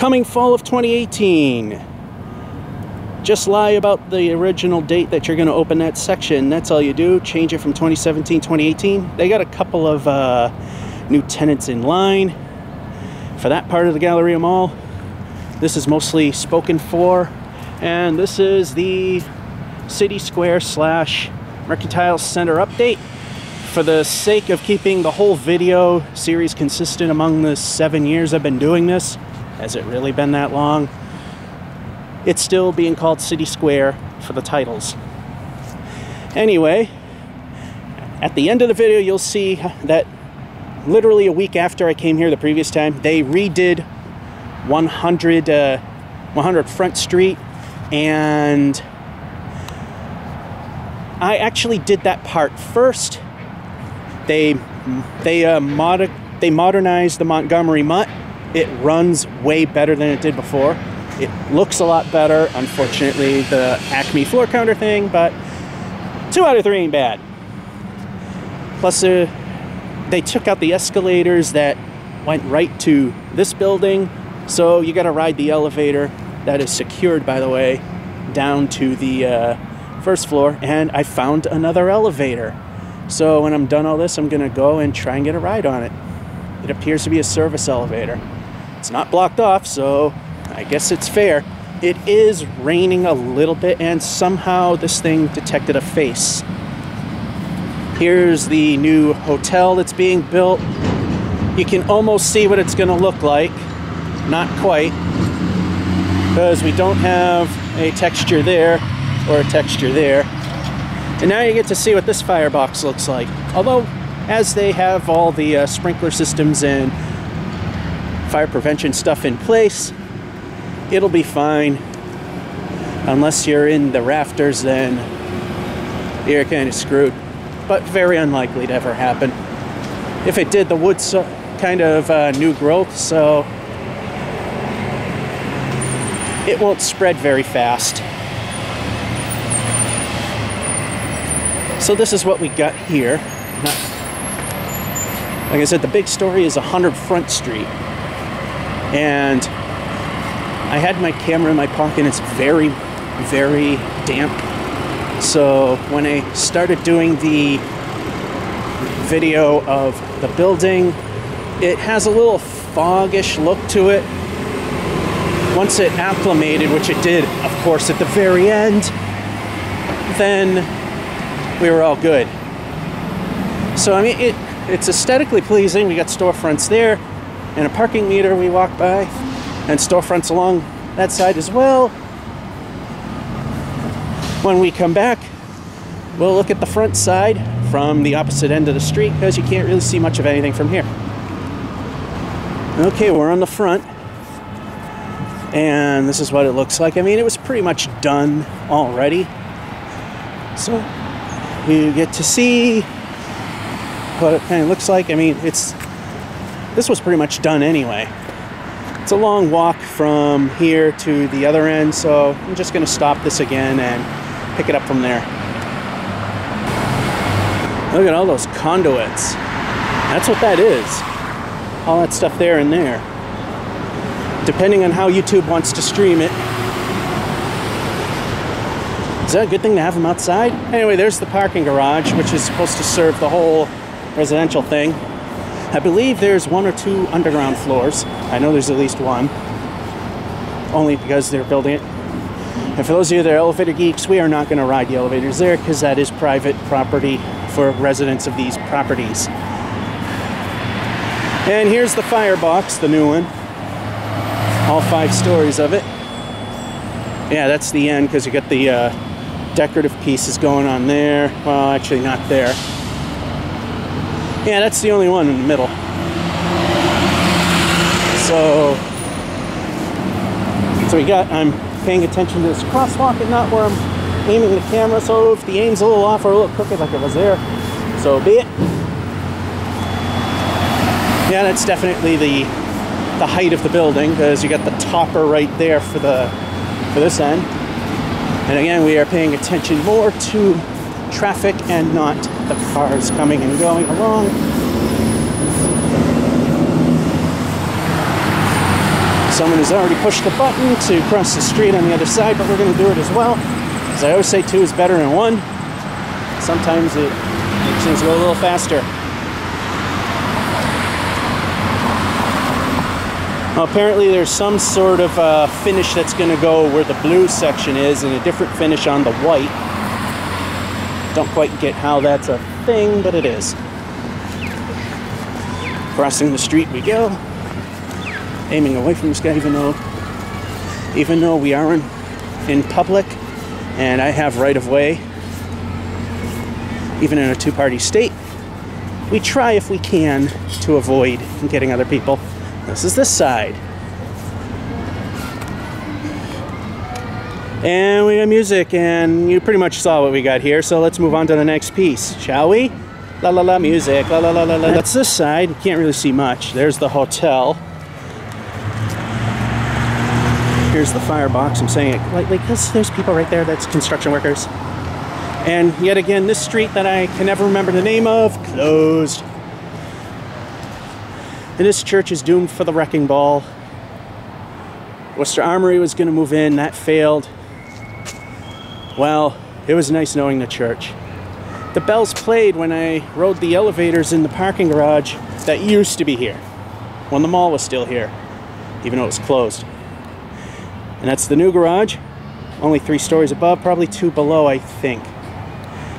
Coming fall of 2018. Just lie about the original date that you're going to open that section. That's all you do. Change it from 2017, 2018. They got a couple of new tenants in line for that part of the Galleria Mall. This is mostly spoken for. And this is the City Square / Mercantile Center update. For the sake of keeping the whole video series consistent among the 7 years I've been doing this, has it really been that long? It's still being called City Square for the titles. Anyway, at the end of the video, you'll see that literally a week after I came here the previous time, they redid 100 Front Street, and I actually did that part first. They modernized the Montgomery Mutt. It runs way better than it did before. It looks a lot better. Unfortunately, the Acme floor counter thing, but 2 out of 3 ain't bad. Plus, they took out the escalators that went right to this building, so you got to ride the elevator that is secured, by the way, down to the first floor, and I found another elevator. So when I'm done all this, I'm going to go and try and get a ride on it. It appears to be a service elevator. It's not blocked off, so I guess it's fair. It is raining a little bit, and somehow this thing detected a face. Here's the new hotel that's being built. You can almost see what it's going to look like. Not quite, because we don't have a texture there or a texture there. And now you get to see what this firebox looks like. Although, as they have all the sprinkler systems and fire prevention stuff in place, it'll be fine. Unless you're in the rafters, then you're kind of screwed. But very unlikely to ever happen. If it did, the wood's kind of new growth, so it won't spread very fast. So this is what we got here. Like I said, the big story is 100 Front Street. And I had my camera in my pocket, and it's very, very damp. So when I started doing the video of the building, it has a little foggish look to it. Once it acclimated, which it did, of course, at the very end, then we were all good. So, I mean, it's aesthetically pleasing. We got storefronts there, and a parking meter we walk by, and storefronts along that side as well. When we come back, we'll look at the front side from the opposite end of the street, because you can't really see much of anything from here. Okay, we're on the front, and this is what it looks like. I mean, it was pretty much done already. So you get to see what it kind of looks like. I mean, this was pretty much done anyway. It's a long walk from here to the other end, so I'm just going to stop this again and pick it up from there. Look at all those conduits. That's what that is. All that stuff there and there. Depending on how YouTube wants to stream it. Is that a good thing to have them outside? Anyway, there's the parking garage, which is supposed to serve the whole residential thing. I believe there's 1 or 2 underground floors. I know there's at least 1. Only because they're building it. And for those of you that are elevator geeks, we are not going to ride the elevators there, because that is private property for residents of these properties. And here's the firebox, the new one. All 5 stories of it. Yeah, that's the end, because you got the decorative pieces going on there. Well, actually not there. Yeah, that's the only one in the middle. So we got, I'm paying attention to this crosswalk and not where I'm aiming the camera, so if the aim's a little off or a little crooked like it was there, so be it. Yeah, that's definitely the height of the building, because you got the topper right there for this end. And again, we are paying attention more to traffic and not the cars coming and going along. Someone has already pushed the button to cross the street on the other side, but we're going to do it as well. As I always say, 2 is better than 1. Sometimes it makes things go a little faster. Well, apparently there's some sort of finish that's going to go where the blue section is and a different finish on the white. Don't quite get how that's a thing, but it is. Crossing the street we go. Aiming away from this guy, even though we are in public and I have right of way, even in a two-party state, we try if we can to avoid getting other people. This is this side. And we got music, and you pretty much saw what we got here, so let's move on to the next piece, shall we? La la la music, la la la la la. That's this side, you can't really see much. There's the hotel. Here's the firebox. I'm saying it lightly because there's people right there. That's construction workers. And yet again, this street that I can never remember the name of, closed. And this church is doomed for the wrecking ball. Worcester Armory was going to move in. That failed. Well, it was nice knowing the church. The bells played when I rode the elevators in the parking garage that used to be here, when the mall was still here, even though it was closed. And that's the new garage, only 3 stories above, probably 2 below, I think.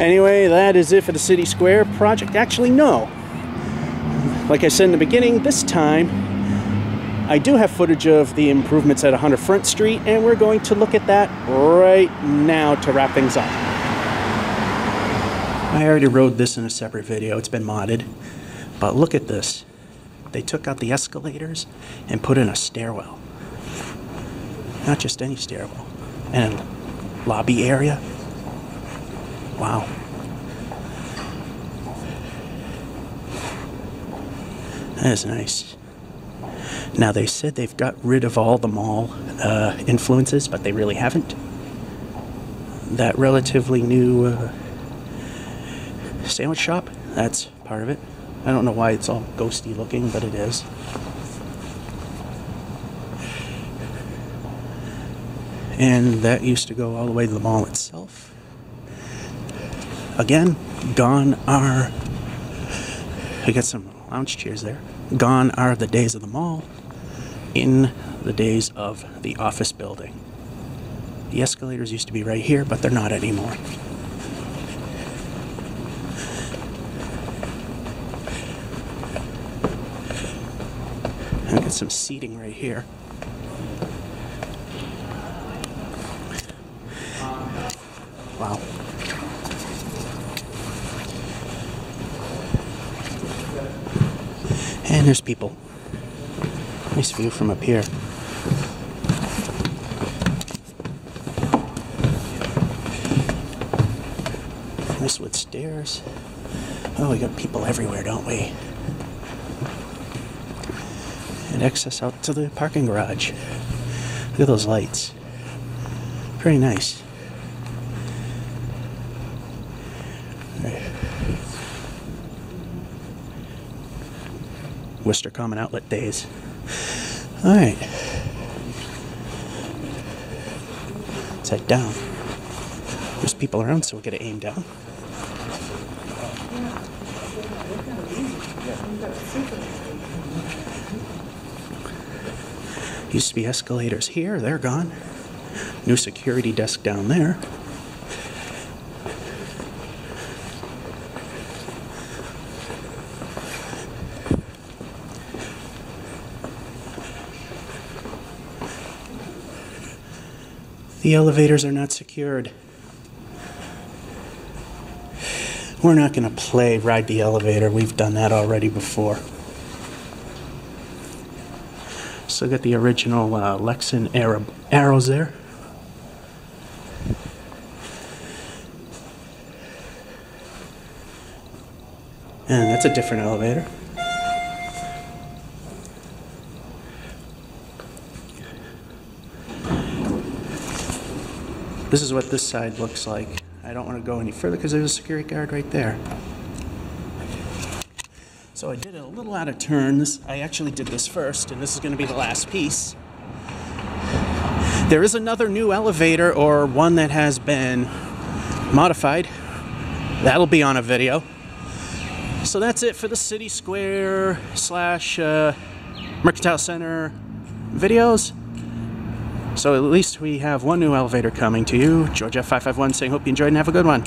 Anyway, that is it for the City Square project. Actually, no. Like I said in the beginning, this time, I do have footage of the improvements at 100 Front Street, and we're going to look at that right now to wrap things up. I already rode this in a separate video. It's been modded. But look at this. They took out the escalators and put in a stairwell. Not just any stairwell. And lobby area. Wow. That is nice. Now they said they've got rid of all the mall influences, but they really haven't. That relatively new sandwich shop, that's part of it. I don't know why it's all ghosty looking, but it is. And that used to go all the way to the mall itself. Again, gone are... We got some lounge chairs there. Gone are the days of the mall, in the days of the office building. The escalators used to be right here, but they're not anymore. I got some seating right here. Wow. And there's people. Nice view from up here. Nice wood stairs. Oh, we got people everywhere, don't we? And access out to the parking garage. Look at those lights. Very nice. Worcester Common Outlet days. Alright. Let's head down. There's people around, so we'll get it aimed down. Used to be escalators here, they're gone. New security desk down there. The elevators are not secured. We're not going to play ride the elevator. We've done that already before. Still got the original Lexan arrows there. And that's a different elevator. This is what this side looks like. I don't want to go any further because there's a security guard right there. So I did it a little out of turn. I actually did this first, and this is going to be the last piece. There is another new elevator, or one that has been modified. That'll be on a video. So that's it for the City Square / Mercantile Center videos. So at least we have one new elevator coming to you. George F551 saying hope you enjoyed and have a good one.